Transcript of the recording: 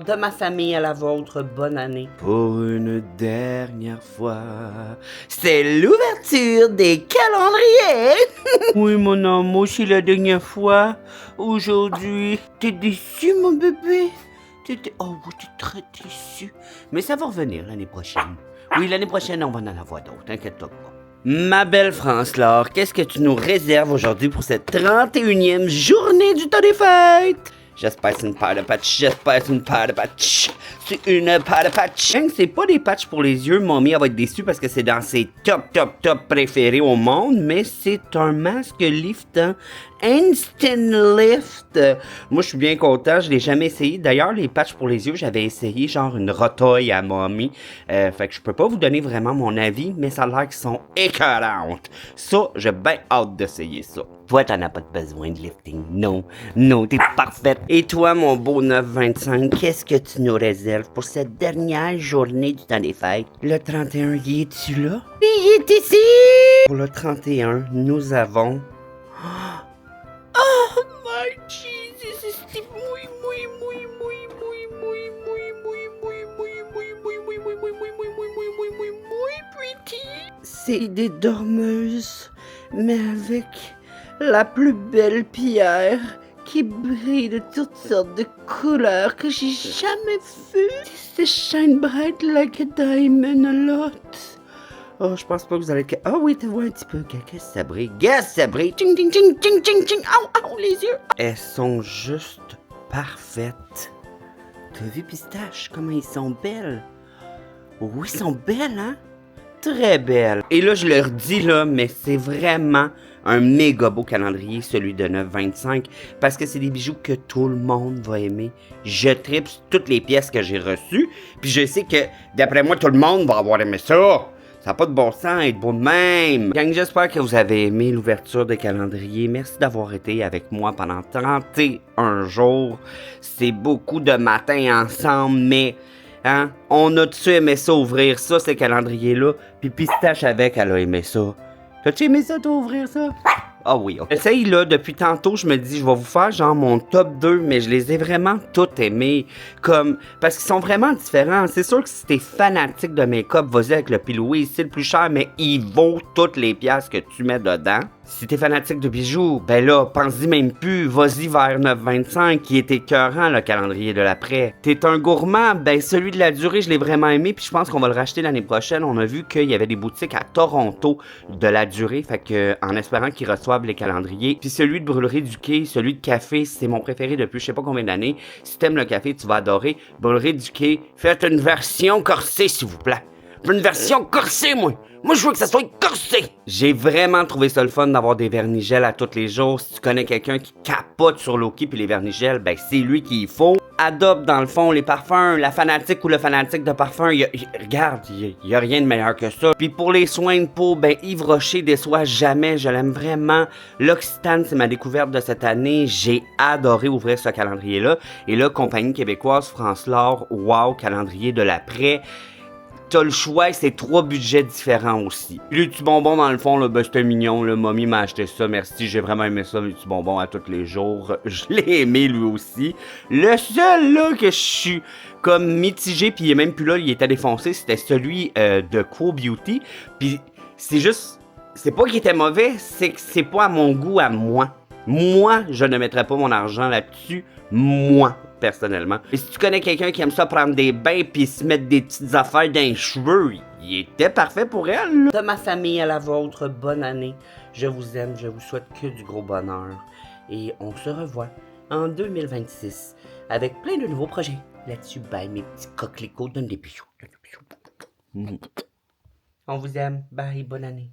De ma famille à la vôtre, bonne année. Pour une dernière fois, c'est l'ouverture des calendriers. Oui, mon amour, c'est la dernière fois. Aujourd'hui, t'es déçu, mon bébé? Oh, oui, t'es très déçu. Mais ça va revenir l'année prochaine. Oui, l'année prochaine, on va en avoir d'autres, t'inquiète-toi pas. Ma belle France-Laure, qu'est-ce que tu nous réserves aujourd'hui pour cette 31e journée du temps des fêtes? J'espère que c'est une paire de patchs, j'espère que c'est une paire de patchs. C'est une paire de patchs. C'est pas des patchs pour les yeux, mamie, elle va être déçue parce que c'est dans ses top préférés au monde, mais c'est un masque liftant, Instant Lift. Moi, je suis bien content, je l'ai jamais essayé. D'ailleurs, les patchs pour les yeux, j'avais essayé genre une rotoille à mamie. Fait que je peux pas vous donner vraiment mon avis, mais ça a l'air qu'ils sont écœurantes. Ça, j'ai bien hâte d'essayer ça. Toi, t'en as pas besoin de lifting. Non, t'es parfaite. Et toi, mon beau 9-25, qu'est-ce que tu nous réserves pour cette dernière journée du temps des fêtes? Le 31, y es-tu là? Il est ici! Pour le 31, nous avons... Oh my Jesus, c'est pretty. C'est des dormeuses, mais avec la plus belle pierre qui brille de toutes sortes de couleurs que j'ai jamais vues. They shine bright like a diamond a lot. Oh, je pense pas que vous allez... Ah oui, tu vois un petit peu. Qu'est-ce que ça brille? Qu'est-ce que ça brille? Ting, ting, ting, ting, ting, ting. Au, les yeux. Elles sont juste parfaites. T'as vu, Pistache, comment ils sont belles? Oui, ils sont belles, hein? Très belles. Et là, je leur dis, là, mais c'est vraiment un méga beau calendrier, celui de 9-25, parce que c'est des bijoux que tout le monde va aimer. Je tripe sur toutes les pièces que j'ai reçues, puis je sais que, d'après moi, tout le monde va avoir aimé ça. Ça n'a pas de bon sens, être beau de même. Gang, j'espère que vous avez aimé l'ouverture de calendrier. Merci d'avoir été avec moi pendant 31 jours. C'est beaucoup de matins ensemble, mais... Hein? On a-tu aimé ça, ouvrir ça, ce calendrier-là? Puis Pistache avec, elle a aimé ça. T'as-tu aimé ça, toi, ouvrir ça? Ah oui, okay. Essaye, là, depuis tantôt, je me dis, je vais vous faire genre mon top 2, mais je les ai vraiment toutes aimés. Comme, parce qu'ils sont vraiment différents. C'est sûr que si t'es fanatique de make-up, vas-y avec le Pilouis, c'est le plus cher, mais il vaut toutes les pièces que tu mets dedans. Si t'es fanatique de bijoux, ben là, pense-y même plus, vas-y vers 9-25, qui est écœurant, le calendrier de l'après. T'es un gourmand, ben celui de la durée, je l'ai vraiment aimé, puis je pense qu'on va le racheter l'année prochaine. On a vu qu'il y avait des boutiques à Toronto de la durée, fait que, en espérant qu'ils reçoivent les calendriers. Puis celui de Brûlerie du Quai, celui de café, c'est mon préféré depuis je sais pas combien d'années. Si t'aimes le café, tu vas adorer. Brûlerie du Quai, faites une version corsée, s'il vous plaît. Une version corsée, moi! Moi, je veux que ça soit corsé! J'ai vraiment trouvé ça le fun d'avoir des vernis-gels à tous les jours. Si tu connais quelqu'un qui capote sur Loki puis les vernis-gels, ben c'est lui qu'il faut. Adopte, dans le fond, les parfums, la fanatique ou le fanatique de parfum. Regarde, il y a rien de meilleur que ça. Puis pour les soins de peau, ben Yves Rocher déçoit jamais. Je l'aime vraiment. L'Occitane, c'est ma découverte de cette année. J'ai adoré ouvrir ce calendrier-là. Et là, compagnie québécoise, France-Laure, wow, calendrier de l'après. T'as le choix, c'est 3 budgets différents aussi. Les petits bonbons, dans le fond, là, ben, c'était mignon. Le mommy m'a acheté ça, merci. J'ai vraiment aimé ça, les petits bonbons à tous les jours. Je l'ai aimé, lui aussi. Le seul, là, que je suis comme mitigé, puis il est même plus là, il était défoncé, c'était celui de Quo Beauty. Puis c'est juste... C'est pas qu'il était mauvais, c'est que c'est pas à mon goût, à moi. Moi, je ne mettrais pas mon argent là-dessus. Moi, personnellement. Et si tu connais quelqu'un qui aime ça prendre des bains puis se mettre des petites affaires dans les cheveux, il était parfait pour elle. Là. De ma famille à la vôtre, bonne année. Je vous aime, je vous souhaite que du gros bonheur. Et on se revoit en 2026 avec plein de nouveaux projets. Là-dessus, bye mes petits coquelicots, donne des bisous. On vous aime, bye, bonne année.